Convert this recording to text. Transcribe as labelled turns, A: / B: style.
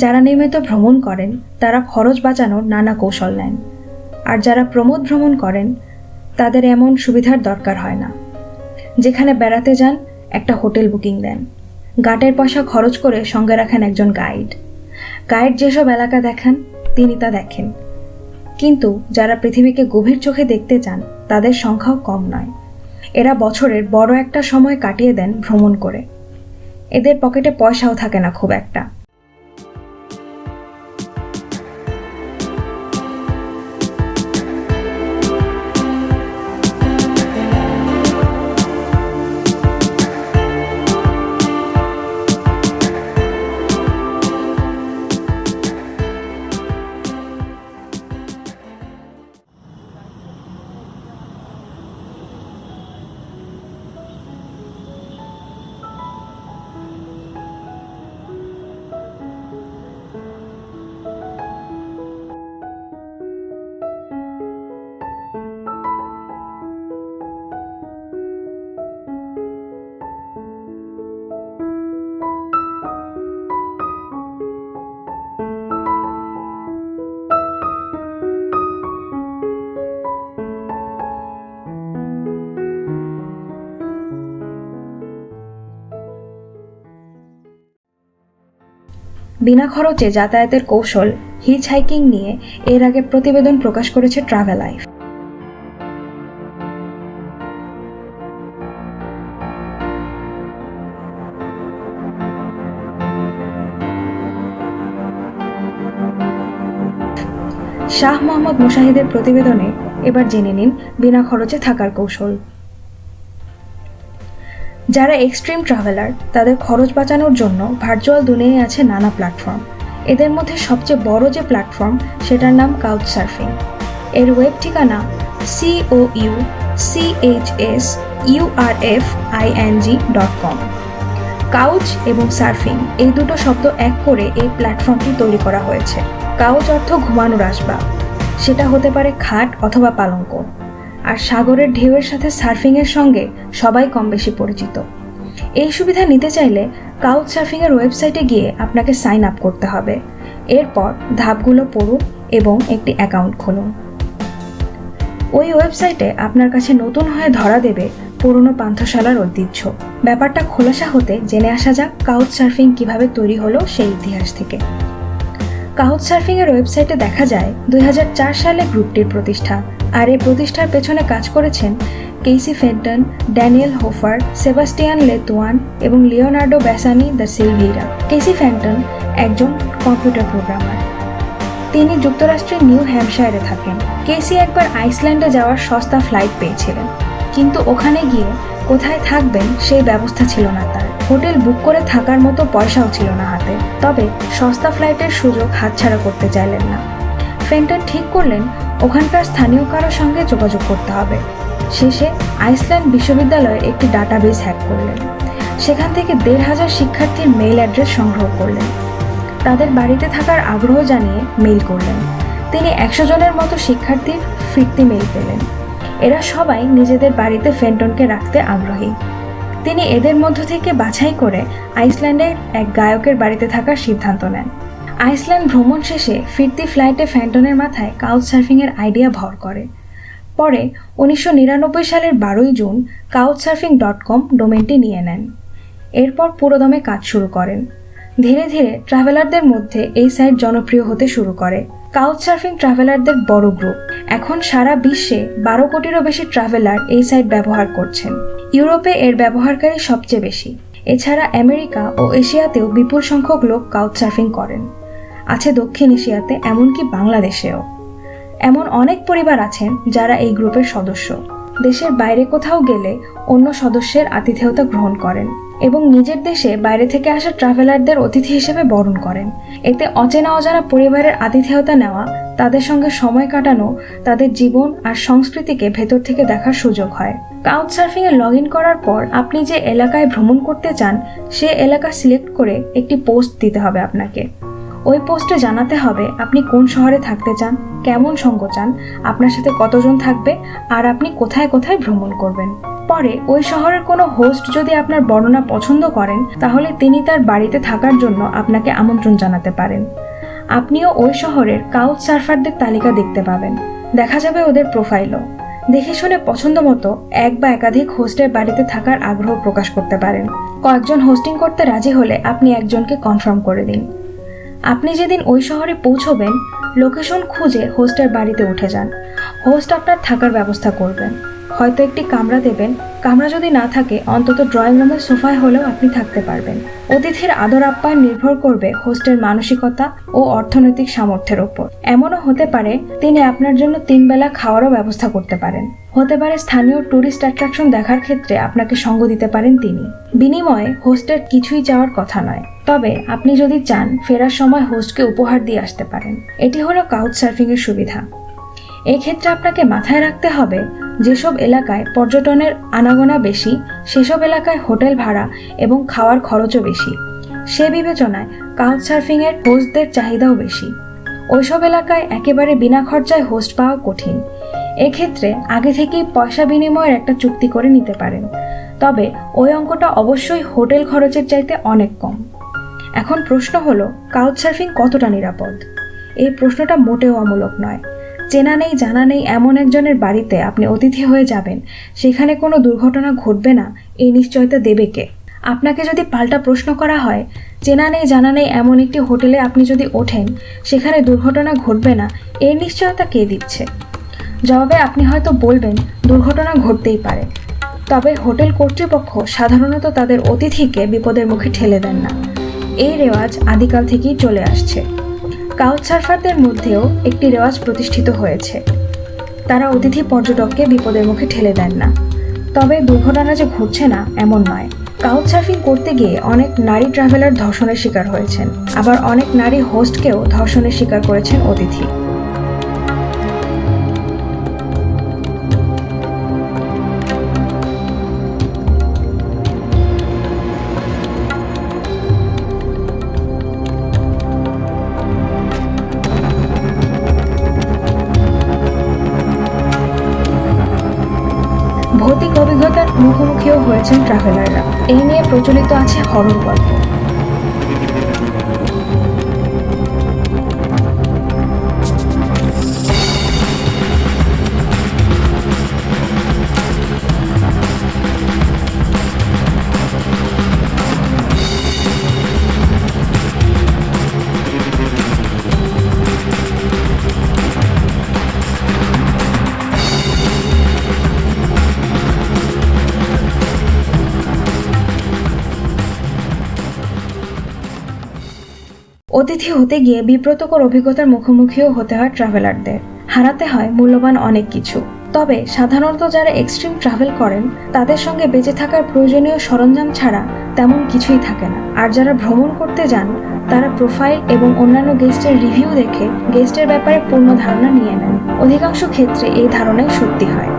A: যারা নিয়মিত ভ্রমণ করেন তারা খরচ বাঁচানোর নানা কৌশল নেন, আর যারা প্রমোদ ভ্রমণ করেন তাদের এমন সুবিধার দরকার হয় না। যেখানে বেড়াতে যান একটা হোটেল বুকিং দেন, গাটের পয়সা খরচ করে সঙ্গে রাখেন একজন গাইড যেসব এলাকা দেখান তিনি তা দেখেন। কিন্তু যারা পৃথিবীকে গভীর চোখে দেখতে চান তাদের সংখ্যাও কম নয়। এরা বছরের বড় একটা সময় কাটিয়ে দেন ভ্রমণ করে। এদের পকেটে পয়সাও থাকে না খুব একটা। বিনা খরচে যাতায়াতের কৌশল হিচ হাইকিং নিয়ে এর আগে প্রতিবেদন প্রকাশ করেছে ট্রাভেলাইফ। শাহ মোহাম্মদ মুশাহিদের প্রতিবেদনে এবার জেনে নিন বিনা খরচে থাকার কৌশল। যারা এক্সট্রিম ট্রাভেলার তাদের খরচ বাঁচানোর জন্য ভার্চুয়াল দুনিয়ায় আছে নানা প্ল্যাটফর্ম। এদের মধ্যে সবচেয়ে বড় যে প্ল্যাটফর্ম সেটার নাম কাউচসার্ফিং। এর ওয়েব ঠিকানা couchsurfing.com। কাউচ এবং সার্ফিং এই দুটো শব্দ এক করে এই প্ল্যাটফর্মটি তৈরি করা হয়েছে। কাউচ অর্থ ঘুমানোর আসবাব, সেটা হতে পারে খাট অথবা পালঙ্ক। আর সাগরের ঢেউয়ের সাথে সার্ফিংয়ের সঙ্গে সবাই কম বেশি পরিচিত। এই সুবিধা নিতে চাইলে কাউচসার্ফিংয়ের ওয়েবসাইটে গিয়ে আপনাকে সাইন আপ করতে হবে। এরপর ধাপগুলো পড়ুন এবং একটি অ্যাকাউন্ট খুলুন। ওই ওয়েবসাইটে আপনার কাছে নতুন হয়ে ধরা দেবে পুরনো পান্থশালার ঐতিহ্য। ব্যাপারটা খোলাসা হতে জেনে আসা যাক কাউচসার্ফিং কিভাবে তৈরি হলো সেই ইতিহাস থেকে। কাউচসার্ফিংয়ের ওয়েবসাইটে দেখা যায় 2004 সালে গ্রুপটির প্রতিষ্ঠা। আর এই প্রতিষ্ঠার পেছনে কাজ করেছেন কেসি ফেন্টন, ড্যানিয়েল হোফার, সেবাস্টিয়ান লেতুয়ান এবং লিওনার্ডো ব্যাসানি দ্য সিলভিরা। কেসি ফেন্টন একজন কম্পিউটার প্রোগ্রামার। তিনি যুক্তরাষ্ট্রের নিউ হ্যাম্পশায়ারে থাকেন। কেসি একবার আইসল্যান্ডে যাওয়ার সস্তা ফ্লাইট পেয়েছিলেন, কিন্তু ওখানে গিয়ে কোথায় থাকবেন সেই ব্যবস্থা ছিল না তার। হোটেল বুক করে থাকার মতো পয়সাও ছিল না হাতে। তবে সস্তা ফ্লাইটের সুযোগ হাতছাড়া করতে চাইলেন না। ফেন্টন ঠিক করলেন ওখানকার স্থানীয় কারোর সঙ্গে যোগাযোগ করতে হবে। শেষে আইসল্যান্ড বিশ্ববিদ্যালয়ের একটি ডাটাবেস হ্যাক করলেন। সেখান থেকে 1,500 শিক্ষার্থীর মেইল অ্যাড্রেস সংগ্রহ করলেন। তাদের বাড়িতে থাকার আগ্রহ জানিয়ে মেইল করলেন। তিনি 100 জনের মতো শিক্ষার্থীর ফিরতি মেইল পেলেন। এরা সবাই নিজেদের বাড়িতে ফেন্টনকে রাখতে আগ্রহী। তিনি এদের মধ্য থেকে বাছাই করে আইসল্যান্ডের এক গায়কের বাড়িতে থাকার সিদ্ধান্ত নেন। আইসল্যান্ড ভ্রমণ শেষে ফিরতি ফ্লাইটে ফেন্টনের মাথায় কাউচসার্ফিংয়ের আইডিয়া ভর করে। পরে 1999 সালের 12 জুন couchsurfing.com ডোমেনটি নিয়ে নেন। এরপর পুরোদমে কাজ শুরু করেন। ধীরে ধীরে ট্রাভেলারদের মধ্যে এই সাইট জনপ্রিয় হতে শুরু করে। কাউচসার্ফিং ট্রাভেলারদের বড় গ্রুপ। এখন সারা বিশ্বে 12 কোটিরও বেশি ট্রাভেলার এই সাইট ব্যবহার করছেন। ইউরোপে এর ব্যবহারকারী সবচেয়ে বেশি। এছাড়া আমেরিকা ও এশিয়াতেও বিপুল সংখ্যক লোক কাউচসার্ফিং করেন। আছে দক্ষিণ এশিয়াতে, এমনকি বাংলাদেশেও। এমন অনেক পরিবার আছেন যারা এই গ্রুপের সদস্য। দেশের বাইরে কোথাও গেলে অন্য সদস্যের আতিথেয়তা গ্রহণ করেন এবং নিজের দেশে বাইরে থেকে আসা ট্রাভেলারদের অতিথি হিসেবে বরণ করেন। এতে অচেনা অজানা পরিবারের আতিথেয়তা নেওয়া, তাদের সঙ্গে সময় কাটানো, তাদের জীবন আর সংস্কৃতিকে ভেতর থেকে দেখার সুযোগ হয়। কাউচসার্ফিংয়ে লগ ইন করার পর আপনি যে এলাকায় ভ্রমণ করতে চান সে এলাকা সিলেক্ট করে একটি পোস্ট দিতে হবে আপনাকে। ওই পোস্টে জানাতে হবে আপনি কোন শহরে থাকতে চান, কেমন সঙ্গ চান, আপনার সাথে কতজন থাকবে আর আপনি কোথায় কোথায় ভ্রমণ করবেন। পরে ওই শহরের কোনো হোস্ট যদি আপনার বর্ণনা পছন্দ করেন, তাহলে তিনি তার বাড়িতে থাকার জন্য আপনাকে আমন্ত্রণ জানাতে পারেন। আপনিও ওই শহরের কাউচ সার্ফারদের তালিকা দেখতে পাবেন। দেখা যাবে ওদের প্রোফাইলও। দেখে শুনে পছন্দ মতো এক বা একাধিক হোস্টের বাড়িতে থাকার আগ্রহ প্রকাশ করতে পারেন। কয়েকজন হোস্টিং করতে রাজি হলে আপনি একজনকে কনফার্ম করে দিন। আপনি যেদিন ওই শহরে পৌঁছবেন, লোকেশন খুঁজে হোস্টের বাড়িতে উঠে যান। হোস্ট আপনার থাকার ব্যবস্থা করবেন, হয়তো একটি কামরা দেবেন। কামরা যদি না থাকে, অন্তত ড্রয়িং রুমের সোফায় হলেও আপনি থাকতে পারবেন। অতিথির আদর আপ্যায়ন নির্ভর করবে হোস্টের মানসিকতা ও অর্থনৈতিক সামর্থ্যের ওপর। এমনও হতে পারে তিনি আপনার জন্য 3 বেলা খাওয়ারও ব্যবস্থা করতে পারেন। হতে পারে স্থানীয় ট্যুরিস্ট অ্যাট্রাকশন দেখার ক্ষেত্রে আপনাকে সঙ্গ দিতে পারেন তিনি। বিনিময়ে হোস্টের কিছুই চাওয়ার কথা নয়, তবে আপনি যদি চান ফেরার সময় হোস্টকে উপহার দিয়ে আসতে পারেন। এটি হলো কাউচ সার্ফিং এর সুবিধা। এই ক্ষেত্রে আপনাকে মাথায় রাখতে হবে, যেসব এলাকায় পর্যটনের আনাগোনা বেশি, সেসব এলাকায় হোটেল ভাড়া এবং খাওয়ার খরচও বেশি। সে বিবেচনায় কাউচ সার্ফিং এর হোস্টদের চাহিদাও বেশি। ওইসব এলাকায় একেবারে বিনা খরচায় হোস্ট পাওয়া কঠিন। এক্ষেত্রে আগে থেকেই পয়সা বিনিময়ের একটা চুক্তি করে নিতে পারেন, তবে ওই অঙ্কটা অবশ্যই হোটেল খরচের চাইতে অনেক কম। এখন প্রশ্ন হলো, কাউচ সার্ফিং কতটা নিরাপদ? এই প্রশ্নটা মোটেও অমূলক নয়। চেনা নেই জানা নেই এমন একজনের বাড়িতে আপনি অতিথি হয়ে যাবেন, সেখানে কোনো দুর্ঘটনা ঘটবে না, এই নিশ্চয়তা দেবে কে? আপনাকে যদি পাল্টা প্রশ্ন করা হয়, চেনা নেই জানা নেই এমন একটি হোটেলে আপনি যদি ওঠেন, সেখানে দুর্ঘটনা ঘটবে না, এই নিশ্চয়তা কে দিচ্ছে? জবাবে আপনি হয়তো বলবেন, দুর্ঘটনা ঘটতেই পারে, তবে হোটেল কর্তৃপক্ষ সাধারণত তাদের অতিথিকে বিপদের মুখে ঠেলে দেন না। এই রেওয়াজ আদিকাল থেকেই চলে আসছে। কাউচ সার্ফারদের মধ্যেও একটি রেওয়াজ প্রতিষ্ঠিত হয়েছে। তারা অতিথি পর্যটককে বিপদের মুখে ঠেলে দেন না। তবে দুর্ঘটনা যে ঘটছে না এমন নয়। কাউচ সার্ফিং করতে গিয়ে অনেক নারী ট্রাভেলার ধর্ষণের শিকার হয়েছেন, আবার অনেক নারী হোস্টকেও ধর্ষণের শিকার করেছেন অতিথি। ভৌতিক অভিজ্ঞতার মুখোমুখিও হয়েছেন ট্রাভেলাররা। এই নিয়ে প্রচলিত আছে হরর গল্প। অতিথি হতে গিয়ে বিব্রতকর অভিজ্ঞতার মুখোমুখিও হতে হয় ট্রাভেলারদের। হারাতে হয় মূল্যবান অনেক কিছু। তবে সাধারণত যারা এক্সট্রিম ট্রাভেল করেন, তাদের সঙ্গে বেঁচে থাকার প্রয়োজনীয় সরঞ্জাম ছাড়া তেমন কিছুই থাকে না। আর যারা ভ্রমণ করতে যান, তারা প্রোফাইল এবং অন্যান্য গেস্টের রিভিউ দেখে গেস্টের ব্যাপারে পূর্ণ ধারণা নিয়ে নেন। অধিকাংশ ক্ষেত্রে এই ধারণাই সত্যি হয়।